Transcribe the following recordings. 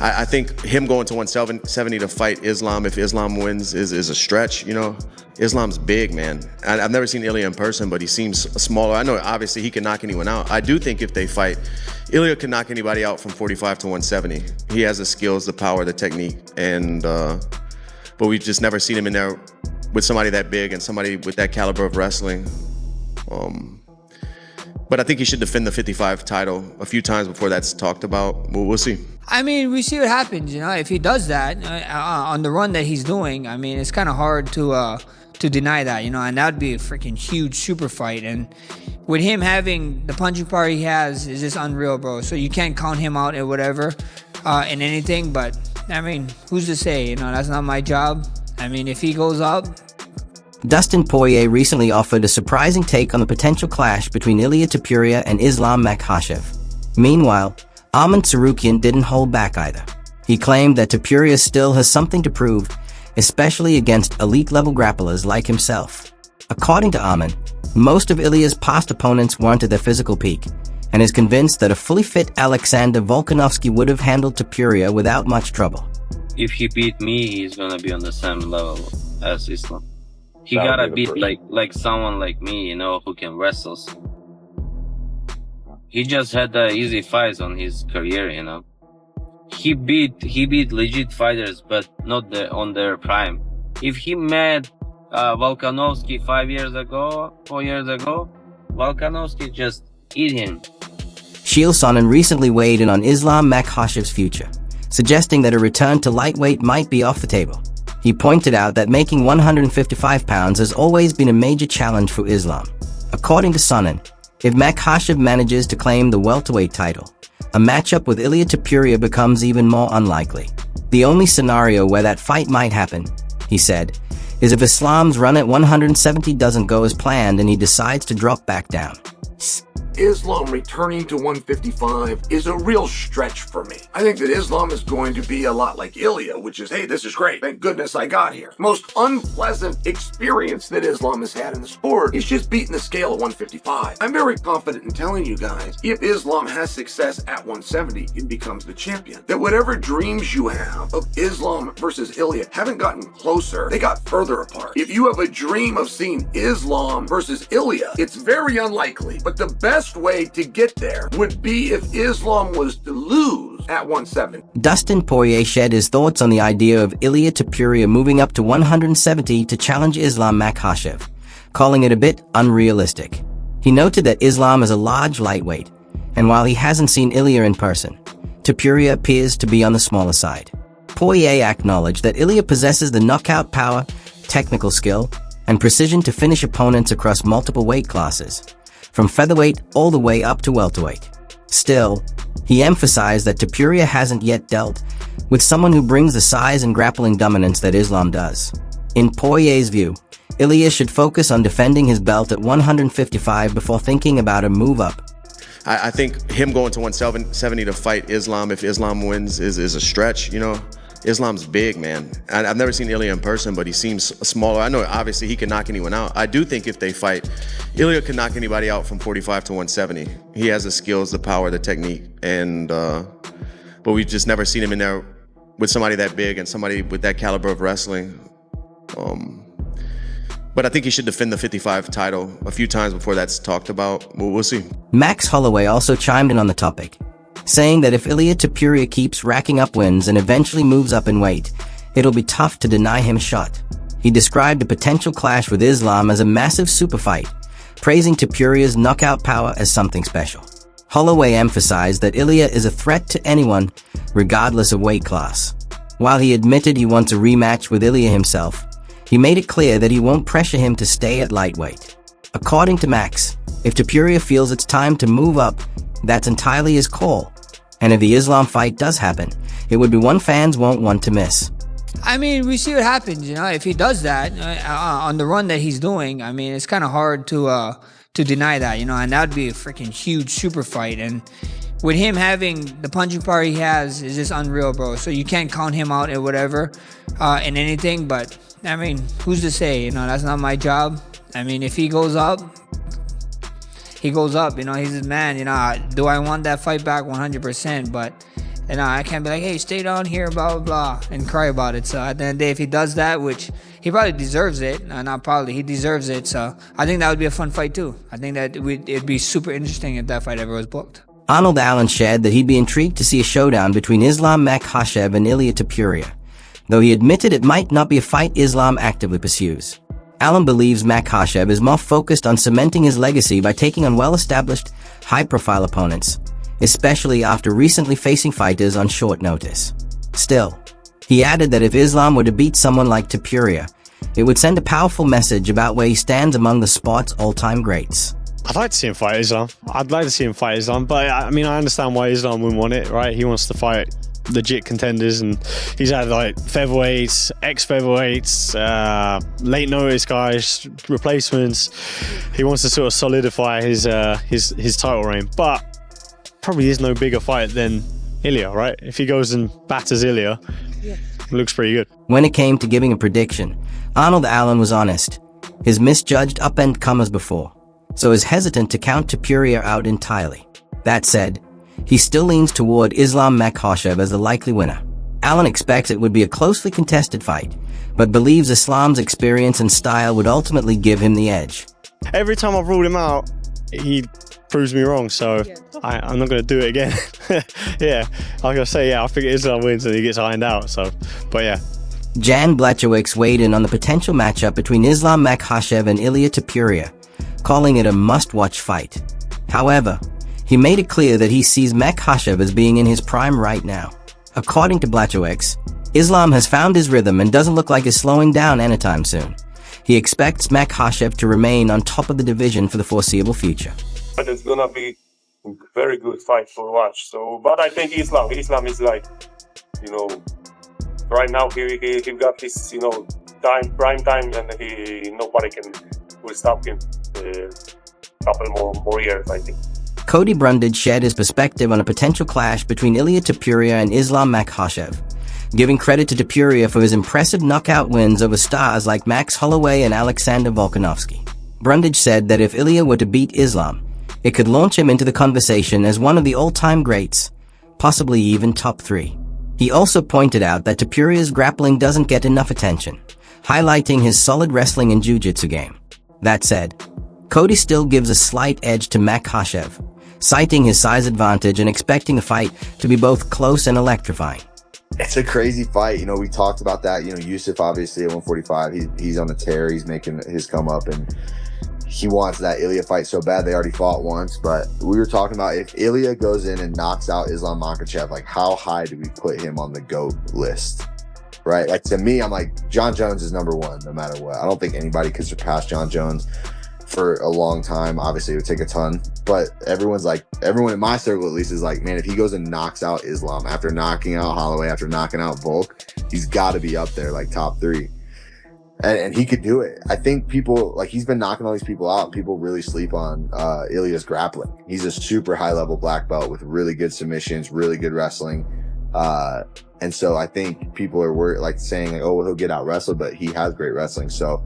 I think him going to 170 to fight Islam, if Islam wins, is a stretch. You know, Islam's big, man. I've never seen Ilia in person, but he seems smaller. I know obviously he can knock anyone out. I do think if they fight, Ilia can knock anybody out from 45 to 170. He has the skills, the power, the technique, and but we've just never seen him in there with somebody that big and somebody with that caliber of wrestling. But I think he should defend the 55 title a few times before that's talked about. We'll see. I mean, we see what happens. You know, if he does that on the run that he's doing, I mean, it's kind of hard to deny that. You know, and that'd be a freaking huge super fight. And with him having the punching power he has, is just unreal, bro. So you can't count him out or whatever in anything. But I mean, who's to say? You know, that's not my job. I mean, if he goes up. Dustin Poirier recently offered a surprising take on the potential clash between Ilia Topuria and Islam Makhachev. Meanwhile, Arman Tsarukyan didn't hold back either. He claimed that Topuria still has something to prove, especially against elite-level grapplers like himself. According to Arman, most of Ilia's past opponents weren't at their physical peak, and is convinced that a fully fit Alexander Volkanovski would have handled Topuria without much trouble. If he beat me, he's gonna be on the same level as Islam. He gotta beat like someone like me, you know, who can wrestle. He just had easy fights on his career, you know. He beat legit fighters, but not on their prime. If he met Volkanovski 4 years ago, Volkanovski just eat him. Chael Sonnen recently weighed in on Islam Makhachev's future, suggesting that a return to lightweight might be off the table. He pointed out that making 155 pounds has always been a major challenge for Islam. According to Sonnen, if Makhachev manages to claim the welterweight title, a matchup with Ilia Topuria becomes even more unlikely. The only scenario where that fight might happen, he said, is if Islam's run at 170 doesn't go as planned and he decides to drop back down. Islam returning to 155 is a real stretch for me. I think that Islam is going to be a lot like Ilia, which is, hey, this is great. Thank goodness I got here. Most unpleasant experience that Islam has had in the sport is just beating the scale at 155. I'm very confident in telling you guys, if Islam has success at 170 and becomes the champion, that whatever dreams you have of Islam versus Ilia haven't gotten closer, they got further apart. If you have a dream of seeing Islam versus Ilia, it's very unlikely, but the best way to get there would be if Islam was to lose at 170. Dustin Poirier shared his thoughts on the idea of Ilia Topuria moving up to 170 to challenge Islam Makhachev, calling it a bit unrealistic. He noted that Islam is a large lightweight, and while he hasn't seen Ilia in person, Topuria appears to be on the smaller side. Poirier acknowledged that Ilia possesses the knockout power, technical skill, and precision to finish opponents across multiple weight classes, from featherweight all the way up to welterweight. Still, he emphasized that Topuria hasn't yet dealt with someone who brings the size and grappling dominance that Islam does. In Poirier's view, Ilia should focus on defending his belt at 155 before thinking about a move up. I think him going to 170 to fight Islam, if Islam wins, is a stretch, you know. Islam's big, man. I've never seen Ilia in person, but he seems smaller. I know obviously he can knock anyone out. I do think if they fight, Ilia can knock anybody out from 45 to 170. He has the skills, the power, the technique, and but we've just never seen him in there with somebody that big and somebody with that caliber of wrestling. But I think he should defend the 55 title a few times before that's talked about. We'll see. Max Holloway also chimed in on the topic, saying that if Ilia Topuria keeps racking up wins and eventually moves up in weight, it'll be tough to deny him a shot. He described a potential clash with Islam as a massive super fight, praising Topuria's knockout power as something special. Holloway emphasized that Ilia is a threat to anyone, regardless of weight class. While he admitted he wants a rematch with Ilia himself, he made it clear that he won't pressure him to stay at lightweight. According to Max, if Topuria feels it's time to move up, that's entirely his call. And if the Islam fight does happen, it would be one fans won't want to miss. I mean, we see what happens, you know, if he does that on the run that he's doing. I mean, it's kind of hard to deny that, you know, and that'd be a freaking huge super fight. And with him having the punching power he has, is just unreal, bro. So you can't count him out or whatever in anything. But I mean, who's to say? You know, that's not my job. I mean, if he goes up, he goes up. You know, he's his man. You know, do I want that fight back? 100%. But And I can't be like, hey, stay down here, blah, blah, blah, and cry about it. So at the end of the day, if he does that, which he probably deserves it, not probably, he deserves it. So I think that would be a fun fight too. I think that it'd be super interesting if that fight ever was booked. Arnold Allen shared that he'd be intrigued to see a showdown between Islam Makhachev and Ilia Topuria, though he admitted it might not be a fight Islam actively pursues. Allen believes Makhachev is more focused on cementing his legacy by taking on well-established, high-profile opponents, especially after recently facing fighters on short notice. Still, he added that if Islam were to beat someone like Topuria, it would send a powerful message about where he stands among the sport's all-time greats. I'd like to see him fight Islam. I'd like to see him fight Islam, but I mean, I understand why Islam wouldn't want it, right? He wants to fight legit contenders, and he's had like featherweights, ex-featherweights, late notice guys, replacements. He wants to sort of solidify his title reign, but probably is no bigger fight than Ilia, right? If he goes and batters Ilia, it looks pretty good. When it came to giving a prediction, Arnold Allen was honest. His misjudged up-and comers before, so is hesitant to count Topuria out entirely. That said, he still leans toward Islam Makhachev as the likely winner. Allen expects it would be a closely contested fight, but believes Islam's experience and style would ultimately give him the edge. Every time I've ruled him out, he proves me wrong, so I'm not going to do it again. Yeah, I was going to say, I think Islam wins and he gets ironed out, so, but yeah. Jan Blachowicz weighed in on the potential matchup between Islam Makhachev and Ilia Topuria, calling it a must-watch fight. However, he made it clear that he sees Makhachev as being in his prime right now. According to Blachowicz, Islam has found his rhythm and doesn't look like he's slowing down anytime soon. He expects Makhachev to remain on top of the division for the foreseeable future. But it's gonna be a very good fight to watch. So, but I think Islam is like, right now he got his prime time, and nobody will stop him. Couple more years, I think. Cody Brundage shared his perspective on a potential clash between Ilia Topuria and Islam Makhachev, giving credit to Topuria for his impressive knockout wins over stars like Max Holloway and Alexander Volkanovski. Brundage said that if Ilia were to beat Islam, it could launch him into the conversation as one of the all-time greats, possibly even top 3. He also pointed out that Topuria's grappling doesn't get enough attention, highlighting his solid wrestling and jiu-jitsu game. That said, Cody still gives a slight edge to Makhachev, citing his size advantage and expecting the fight to be both close and electrifying. It's a crazy fight. We talked about that. Yusuf obviously at 145, he's on the tear. He's making his come up, and he wants that Ilia fight so bad. They already fought once, but we were talking about if Ilia goes in and knocks out Islam Makhachev, like how high do we put him on the GOAT list? Right? Like to me, I'm like, John Jones is number 1 no matter what. I don't think anybody could surpass John Jones for a long time. Obviously it would take a ton, but everyone in my circle at least is like, man, if he goes and knocks out Islam after knocking out Holloway, after knocking out Volk, he's got to be up there like top 3, and he could do it. I think people, like, he's been knocking all these people out, and people really sleep on Ilia's grappling. He's a super high level black belt with really good submissions, really good wrestling, and so I think people are worried, like saying like, oh well, he'll get out wrestled, but he has great wrestling. So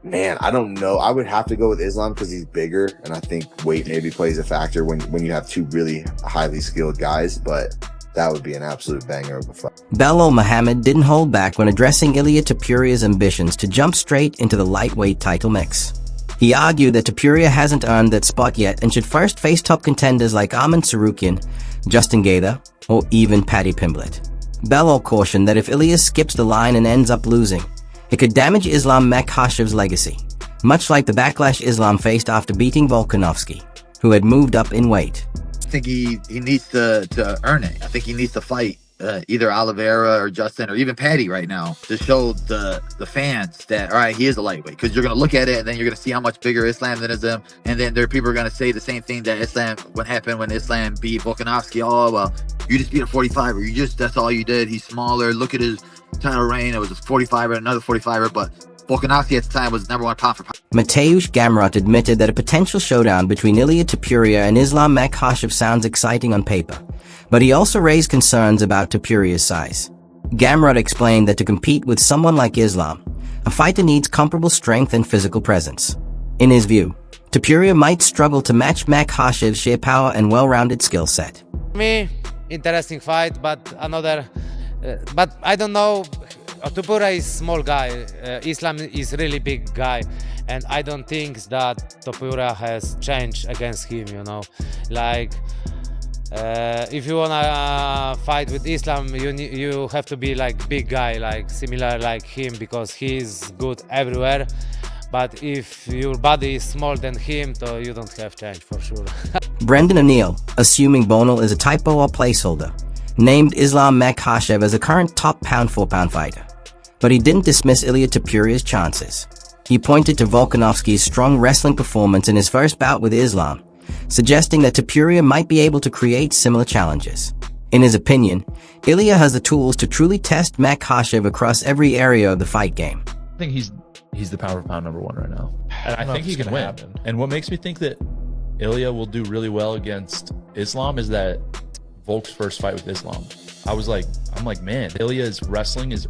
man, I don't know. I would have to go with Islam because he's bigger, and I think weight maybe plays a factor when you have 2 really highly skilled guys, but that would be an absolute banger of a fight. Belal Muhammad didn't hold back when addressing Ilia Topuria's ambitions to jump straight into the lightweight title mix. He argued that Topuria hasn't earned that spot yet and should first face top contenders like Arman Tsarukyan, Justin Gaethje, or even Paddy Pimblett. Belal cautioned that if Ilia skips the line and ends up losing, it could damage Islam Makhachev's legacy, much like the backlash Islam faced after beating Volkanovski, who had moved up in weight. I think he needs to earn it. I think he needs to fight either Oliveira or Justin or even Paddy right now to show the fans that, all right, he is a lightweight. Because you're going to look at it and then you're going to see how much bigger Islam than is him. And then there are people are going to say the same thing that what happened when Islam beat Volkanovski. Oh, well, you just beat a 45er. That's all you did. He's smaller. Look at his title reign. It was a 45er, another 45er, but Volkanovski at the time was #1 pound for pound. Mateusz Gamrot admitted that a potential showdown between Ilia Topuria and Islam Makhachev sounds exciting on paper, but he also raised concerns about Topuria's size. Gamrot explained that to compete with someone like Islam, a fighter needs comparable strength and physical presence. In his view, Topuria might struggle to match Makhachev's sheer power and well-rounded skill set. Me, interesting fight, but but I don't know. Topuria is small guy. Islam is really big guy, and I don't think that Topuria has changed against him. Like if you wanna fight with Islam, you have to be like big guy, like similar like him, because he's good everywhere. But if your body is smaller than him, so you don't have change for sure. Brendan O'Neill, assuming Bonal is a typo or placeholder, named Islam Makhachev as a current top pound-for-pound fighter. But he didn't dismiss Ilia Topuria's chances. He pointed to Volkanovski's strong wrestling performance in his first bout with Islam, suggesting that Topuria might be able to create similar challenges. In his opinion, Ilia has the tools to truly test Makhachev across every area of the fight game. I think he's the pound for pound #1 right now. And I think he can win. And what makes me think that Ilia will do really well against Islam is that Volk's first fight with Islam. I'm like, man, Ilia's wrestling is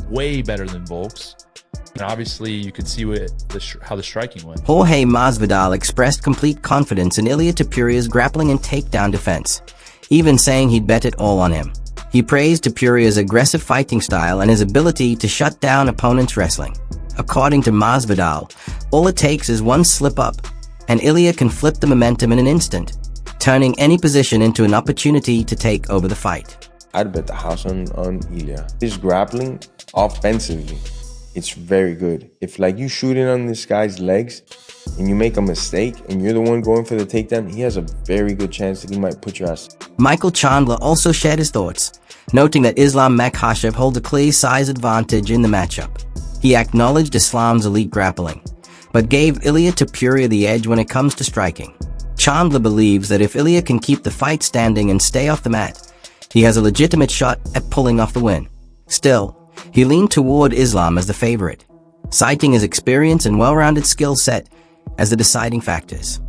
way better than Volk's. And obviously you could see how the striking went. Jorge Masvidal expressed complete confidence in Ilia Topuria's grappling and takedown defense, even saying he'd bet it all on him. He praised Topuria's aggressive fighting style and his ability to shut down opponents' wrestling. According to Masvidal, all it takes is one slip-up, and Ilia can flip the momentum in an instant, turning any position into an opportunity to take over the fight. I'd bet the house on Ilia. His grappling, offensively, it's very good. If you shoot in on this guy's legs, and you make a mistake, and you're the one going for the takedown, he has a very good chance that he might put your ass. Michael Chandler also shared his thoughts, noting that Islam Makhachev holds a clear size advantage in the matchup. He acknowledged Islam's elite grappling, but gave Ilia Topuria the edge when it comes to striking. Chandler believes that if Ilia can keep the fight standing and stay off the mat, he has a legitimate shot at pulling off the win. Still, he leaned toward Islam as the favorite, citing his experience and well-rounded skill set as the deciding factors.